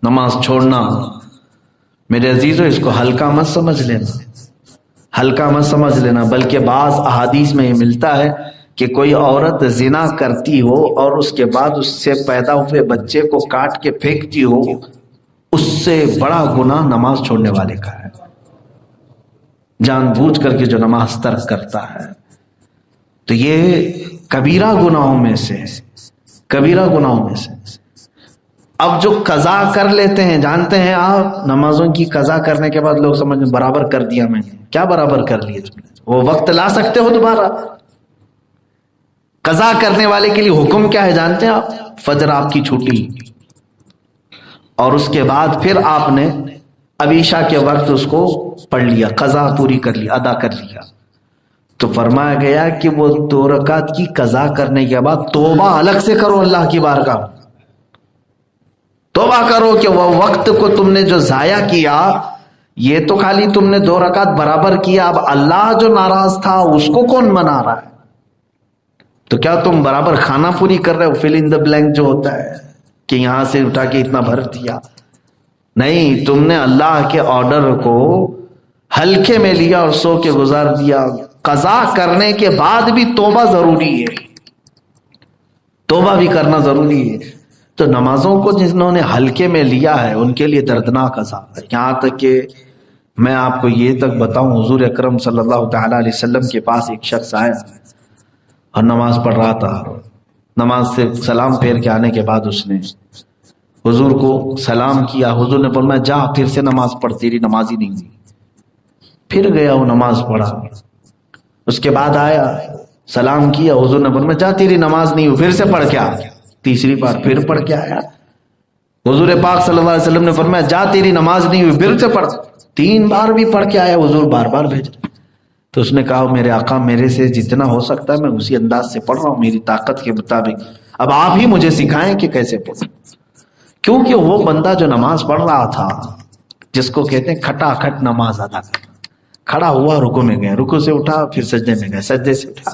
نماز چھوڑنا میرے عزیزو اس کو ہلکا مت سمجھ لینا، ہلکا مت سمجھ لینا، بلکہ بعض احادیث میں یہ ملتا ہے کہ کوئی عورت زنا کرتی ہو اور اس کے بعد اس سے پیدا ہوئے بچے کو کاٹ کے پھینکتی ہو، اس سے بڑا گناہ نماز چھوڑنے والے کا ہے، جان بوجھ کر کے جو نماز ترک کرتا ہے۔ تو یہ کبیرہ گناہوں میں سے ہے، کبیرہ گناہوں میں سے۔ اب جو قضا کر لیتے ہیں، جانتے ہیں آپ نمازوں کی قضا کرنے کے بعد لوگ سمجھیں برابر کر دیا میں نے، کیا برابر کر لیے تم نے؟ وہ وقت لا سکتے ہو دوبارہ؟ قضا کرنے والے کے لیے حکم کیا ہے جانتے ہیں آپ؟ فجر آپ کی چھوٹی اور اس کے بعد پھر آپ نے اب عشاء کے وقت اس کو پڑھ لیا، قضا پوری کر لی، ادا کر لیا، تو فرمایا گیا کہ وہ 2 رکعت کی قضا کرنے کے بعد توبہ الگ سے کرو اللہ کی بارگاہ، توبہ کرو کہ وہ وقت کو تم نے جو ضائع کیا، یہ تو خالی تم نے 2 رکعت برابر کیا، اب اللہ جو ناراض تھا اس کو کون منا رہا ہے؟ تو کیا تم برابر کھانا پوری کر رہے ہو؟ فل ان دا بلینک جو ہوتا ہے کہ یہاں سے اٹھا کے اتنا بھر دیا، نہیں، تم نے اللہ کے آرڈر کو ہلکے میں لیا اور سو کے گزار دیا۔ قضا کرنے کے بعد بھی توبہ ضروری ہے، توبہ بھی کرنا ضروری ہے۔ تو نمازوں کو جنہوں نے ہلکے میں لیا ہے ان کے لیے دردناک عذاب ہے۔ یہاں تک کہ میں آپ کو یہ تک بتاؤں، حضور اکرم صلی اللہ تعالی علیہ وسلم کے پاس ایک شخص آیا اور نماز پڑھ رہا تھا، نماز سے سلام پھیر کے آنے کے بعد اس نے حضور کو سلام کیا، حضور نے فرمایا جا پھر سے نماز پڑھ، تیری نماز ہی نہیں ہوئی۔ پھر گیا وہ نماز پڑھا، اس کے بعد آیا سلام کیا، حضور نے فرمایا جا تیری نماز نہیں ہوئی، پھر سے پڑھ کے آ۔ تیسری بار پھر پڑھ کے آیا، حضور پاک صلی اللہ علیہ وسلم نے فرمایا جا تیری نماز نہیں ہوئی، پھر سے پڑھ۔ 3 بار بھی پڑھ کے آیا، حضور بار بار بھیج۔ تو اس نے کہا میرے آقا میرے سے جتنا ہو سکتا ہے میں اسی انداز سے پڑھ رہا ہوں، میری طاقت کے مطابق، اب آپ ہی مجھے سکھائیں کہ کیسے پڑھوں۔ کیونکہ وہ بندہ جو نماز پڑھ رہا تھا، جس کو کہتے ہیں کھٹا کھٹ نماز ادا کرنا، کھڑا ہوا رکوع میں گیا، رکوع سے اٹھا پھر سجدے میں گیا، سجدے سے اٹھا،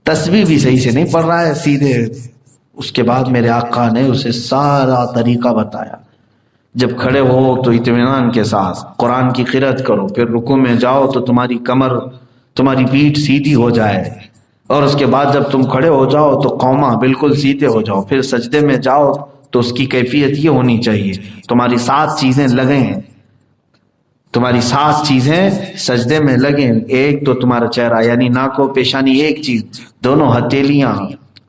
تسبیح بھی صحیح سے نہیں پڑھ رہا ہے سیدھے۔ اس کے بعد میرے آقا نے اسے سارا طریقہ بتایا، جب کھڑے ہو تو اطمینان کے ساتھ قرآن کی قرأت کرو، پھر رکوع میں جاؤ تو تمہاری کمر، تمہاری پیٹھ سیدھی ہو جائے، اور اس کے بعد جب تم کھڑے ہو جاؤ تو قومہ بالکل سیدھے ہو جاؤ، پھر سجدے میں جاؤ تو اس کی کیفیت یہ ہونی چاہیے تمہاری 7 چیزیں لگیں، تمہاری 7 چیزیں سجدے میں لگیں۔ ایک تو تمہارا چہرہ یعنی ناک و پیشانی ایک چیز، دونوں ہتھیلیاں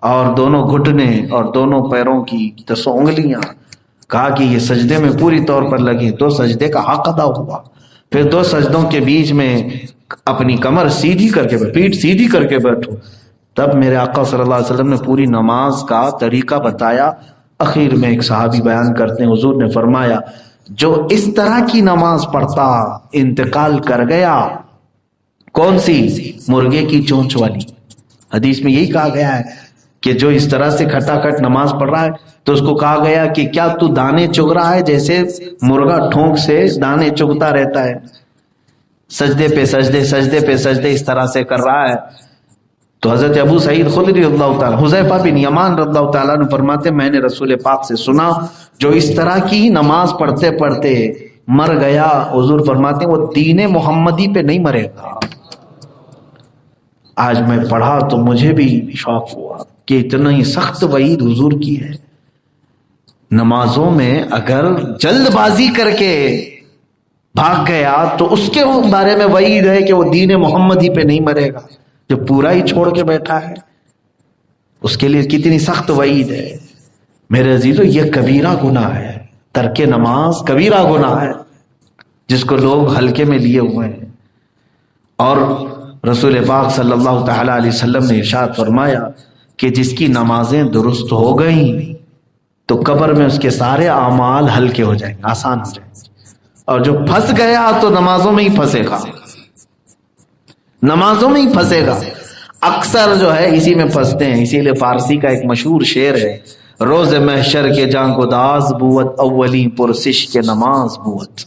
اور دونوں گھٹنے اور دونوں پیروں کی 10 انگلیاں، کہا کہ یہ سجدے میں پوری طور پر لگیں، تو سجدے کا حق ادا ہوا۔ پھر 2 سجدوں کے بیچ میں اپنی کمر سیدھی کر کے، پیٹھ سیدھی کر کے بیٹھو۔ تب میرے آقا صلی اللہ علیہ وسلم نے پوری نماز کا طریقہ بتایا۔ اخیر میں ایک صحابی بیان کرتے ہیں، حضور نے فرمایا جو اس طرح کی نماز پڑھتا انتقال کر گیا، کون سی؟ مرغے کی چونچ والی۔ حدیث میں یہی کہا گیا ہے کہ جو اس طرح سے کھٹا کھٹ نماز پڑھ رہا ہے تو اس کو کہا گیا کہ کیا تو دانے چگ رہا ہے جیسے مرغا ٹھونک سے دانے چگتا رہتا ہے، سجدے پہ سجدے، سجدے پہ سجدے اس طرح سے کر رہا ہے۔ تو حضرت ابو سعید خدری رضی اللہ تعالیٰ، حذیفہ بن یمان رضی اللہ تعالیٰ نے فرماتے میں نے رسول پاک سے سنا جو اس طرح کی نماز پڑھتے پڑھتے مر گیا، حضور فرماتے ہیں وہ دین محمدی پہ نہیں مرے گا۔ آج میں پڑھا تو مجھے بھی شوق ہوا کہ اتنا ہی سخت وعید حضور کی ہے۔ نمازوں میں اگر جلد بازی کر کے بھاگ گیا تو اس کے بارے میں وعید ہے کہ وہ دین محمدی پہ نہیں مرے گا، جو پورا ہی چھوڑ کے بیٹھا ہے اس کے لیے کتنی سخت وعید ہے۔ میرے عزیزو یہ کبیرہ گناہ ہے، ترک نماز کبیرہ گناہ ہے جس کو لوگ ہلکے میں لیے ہوئے ہیں۔ اور رسول پاک صلی اللہ تعالی علیہ وسلم نے ارشاد فرمایا کہ جس کی نمازیں درست ہو گئیں تو قبر میں اس کے سارے اعمال ہلکے ہو جائیں گے، آسان ہو جائیں گے، اور جو پھنس گیا تو نمازوں میں ہی پھنسے گا، نمازوں میں ہی پھنسے گا۔ اکثر جو ہے اسی میں پھنستے ہیں، اسی لیے فارسی کا ایک مشہور شعر ہے، روز محشر کے جان گداز بوت اولی پرسش کے نماز بوت۔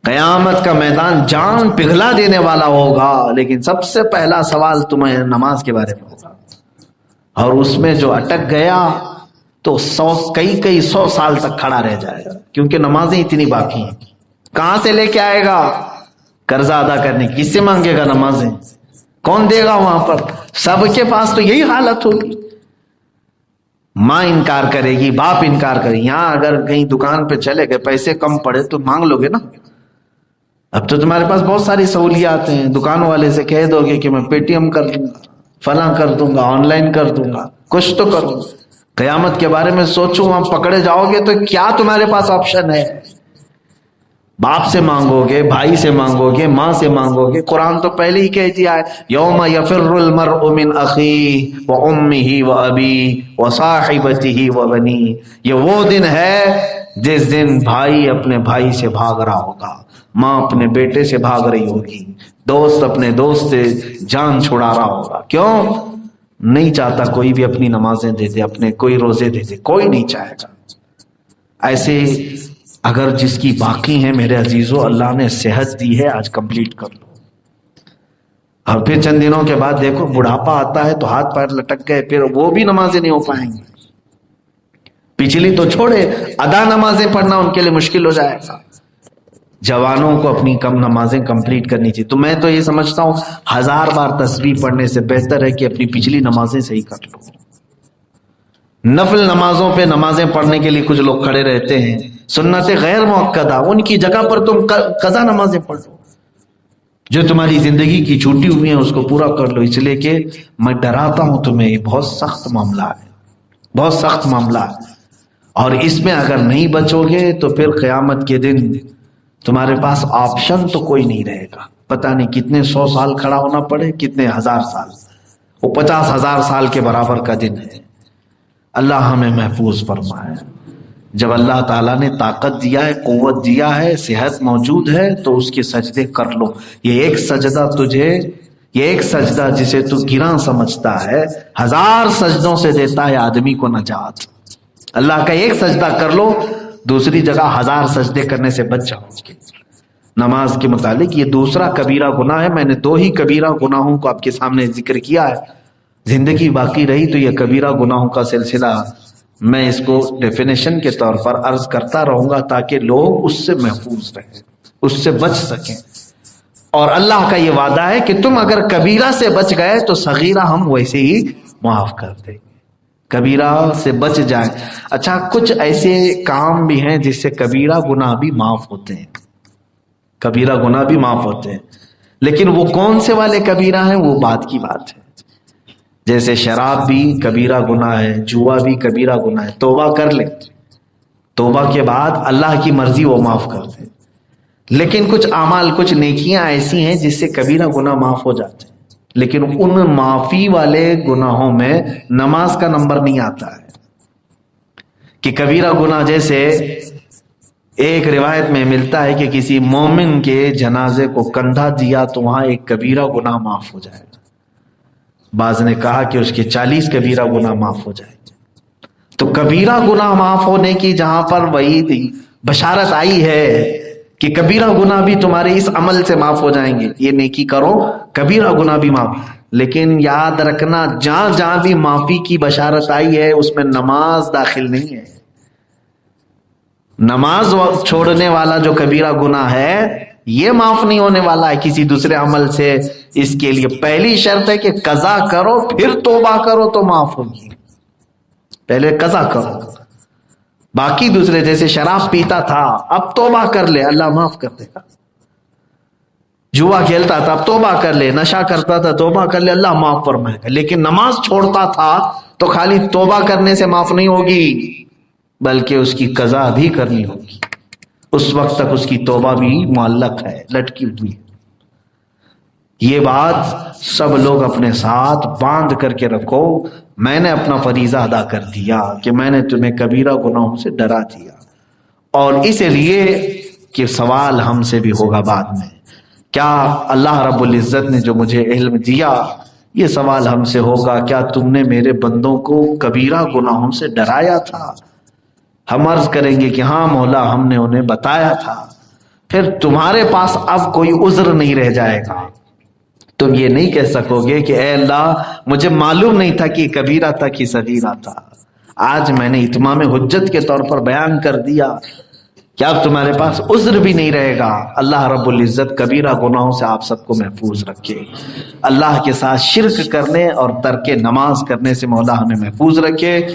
قیامت کا میدان جان پگھلا دینے والا ہوگا، لیکن سب سے پہلا سوال تمہیں نماز کے بارے میں ہوگا، اور اس میں جو اٹک گیا تو کئی 100 سال تک کھڑا رہ جائے گا، کیونکہ نمازیں اتنی باقی ہیں. کہاں سے لے کے آئے گا قرضہ ادا کرنے؟ کس سے مانگے گا نمازیں؟ کون دے گا وہاں پر؟ سب کے پاس تو یہی حالت ہوگی. ماں انکار کرے گی، باپ انکار کرے گی. یہاں اگر کہیں دکان پہ چلے گئے، پیسے کم پڑے تو مانگ لو گے نا. اب تو تمہارے پاس بہت ساری سہولیات ہیں، دکان والے سے کہہ دو گے کہ میں پے ٹی ایم کر دوں گا، فلاں کر دوں گا، آن لائن کر دوں گا، کچھ تو کروں. قیامت کے بارے میں سوچو، وہاں پکڑے جاؤ گے تو کیا تمہارے پاس آپشن ہے؟ باپ سے مانگو گے، بھائی سے مانگو گے، ماں سے مانگو گے. قرآن تو پہلے ہی کہہ دیا ہے، یوم یفر المرء من اخیہ وامہ وابیہ وصاحبتہ وبنیہ. یہ وہ دن ہے جس دن بھائی اپنے بھائی سے بھاگ رہا ہوگا، ماں اپنے بیٹے سے بھاگ رہی ہوگی، دوست اپنے دوست سے جان چھڑا رہا ہوگا. کیوں؟ نہیں چاہتا کوئی بھی اپنی نمازیں دے دے، اپنے کوئی روزے دے دے، کوئی نہیں چاہے گا. ایسے اگر جس کی باقی ہیں میرے عزیزو، اللہ نے صحت دی ہے، آج کمپلیٹ کر لو. اور پھر چند دنوں کے بعد دیکھو بڑھاپا آتا ہے تو ہاتھ پیر لٹک گئے، پھر وہ بھی نمازیں نہیں ہو پائیں گی. پچھلی تو چھوڑے، ادا نمازیں پڑھنا ان کے لیے مشکل ہو جائے گا. جوانوں کو اپنی کم نمازیں کمپلیٹ کرنی چاہیے. تو میں تو یہ سمجھتا ہوں 1000 بار تسبیح پڑھنے سے بہتر ہے کہ اپنی پچھلی نمازیں صحیح کر لو. نفل نمازوں پہ نمازیں پڑھنے کے لیے کچھ لوگ کھڑے رہتے ہیں، سنت غیر مؤکدہ، ان کی جگہ پر تم قضا نمازیں پڑھ لو. جو تمہاری زندگی کی چھوٹی ہوئی ہیں اس کو پورا کر لو. اس لیے کہ میں ڈراتا ہوں تمہیں، یہ بہت سخت معاملہ ہے، بہت سخت معاملہ ہے. اور اس میں اگر نہیں بچو گے تو پھر قیامت کے دن تمہارے پاس آپشن تو کوئی نہیں رہے گا. پتہ نہیں کتنے 100 سال کھڑا ہونا پڑے، کتنے 1000 سال، وہ 50,000 سال کے برابر کا دن ہے. اللہ ہمیں محفوظ فرمائے. جب اللہ تعالیٰ نے طاقت دیا ہے، قوت دیا ہے، صحت موجود ہے، تو اس کے سجدے کر لو. یہ ایک سجدہ جسے تو گراں سمجھتا ہے، 1000 سجدوں سے دیتا ہے آدمی کو نجات. اللہ کا ایک سجدہ کر لو، دوسری جگہ 1000 سجدے کرنے سے بچ جاؤ. نماز کے متعلق یہ دوسرا کبیرہ گناہ ہے. میں نے 2 ہی کبیرہ گناہوں کو آپ کے سامنے ذکر کیا ہے. زندگی باقی رہی تو یہ کبیرہ گناہوں کا سلسلہ میں اس کو ڈیفینیشن کے طور پر عرض کرتا رہوں گا تاکہ لوگ اس سے محفوظ رہیں، اس سے بچ سکیں. اور اللہ کا یہ وعدہ ہے کہ تم اگر کبیرہ سے بچ گئے تو صغیرہ ہم ویسے ہی معاف کر دیں گے. کبیرہ سے بچ جائیں. اچھا، کچھ ایسے کام بھی ہیں جس سے کبیرہ گناہ بھی معاف ہوتے ہیں، کبیرہ گناہ بھی معاف ہوتے ہیں. لیکن وہ کون سے والے کبیرہ ہیں وہ بات کی بات ہے. جیسے شراب بھی کبیرہ گناہ ہے، جوا بھی کبیرہ گناہ ہے. توبہ کر لیں، توبہ کے بعد اللہ کی مرضی وہ معاف کر دے. لیکن کچھ اعمال، کچھ نیکیاں ایسی ہیں جس سے کبیرہ گناہ معاف ہو جاتے ہیں، لیکن ان معافی والے گناہوں میں نماز کا نمبر نہیں آتا ہے. کہ کبیرہ گناہ جیسے ایک روایت میں ملتا ہے کہ کسی مومن کے جنازے کو کندھا دیا تو وہاں ایک کبیرہ گناہ معاف ہو جائے گا. بعض نے کہا کہ اس کے 40 کبیرہ گناہ معاف ہو جائیں گے. تو کبیرہ گناہ معاف ہونے کی جہاں پر وعید بشارت آئی ہے کہ کبیرہ گناہ بھی تمہارے اس عمل سے معاف ہو جائیں گے، یہ نیکی کرو کبیرہ گناہ بھی معاف. لیکن یاد رکھنا جہاں جہاں بھی معافی کی بشارت آئی ہے اس میں نماز داخل نہیں ہے. نماز چھوڑنے والا جو کبیرہ گناہ ہے یہ معاف نہیں ہونے والا ہے کسی دوسرے عمل سے. اس کے لیے پہلی شرط ہے کہ قضا کرو پھر توبہ کرو تو معاف ہوگی. پہلے قضا کرو، باقی دوسرے جیسے شراب پیتا تھا اب توبہ کر لے، اللہ معاف کر دے گا. جوا کھیلتا تھا اب توبہ کر لے، نشہ کرتا تھا توبہ کر لے، اللہ معاف فرمائے گا. لیکن نماز چھوڑتا تھا تو خالی توبہ کرنے سے معاف نہیں ہوگی بلکہ اس کی قضا بھی کرنی ہوگی. اس وقت تک اس کی توبہ بھی معلق ہے، لٹکی ہوئی. یہ بات سب لوگ اپنے ساتھ باندھ کر کے رکھو. میں نے اپنا فریضہ ادا کر دیا کہ میں نے تمہیں کبیرہ گناہوں سے ڈرا دیا، اور اس لیے کہ سوال ہم سے بھی ہوگا بعد میں. کیا اللہ رب العزت نے جو مجھے علم دیا، یہ سوال ہم سے ہوگا، کیا تم نے میرے بندوں کو کبیرہ گناہوں سے ڈرایا تھا؟ ہم عرض کریں گے کہ ہاں مولا، ہم نے انہیں بتایا تھا. پھر تمہارے پاس اب کوئی عذر نہیں رہ جائے گا. تم یہ نہیں کہہ سکو گے کہ اے اللہ مجھے معلوم نہیں تھا کہ کبیرہ تھا کہ صغیرہ تھا. آج میں نے اتمام حجت کے طور پر بیان کر دیا کہ اب تمہارے پاس عذر بھی نہیں رہے گا۔ اللہ رب العزت کبیرہ گناہوں سے آپ سب کو محفوظ رکھے، اللہ کے ساتھ شرک کرنے اور ترک نماز کرنے سے مولا ہمیں محفوظ رکھے۔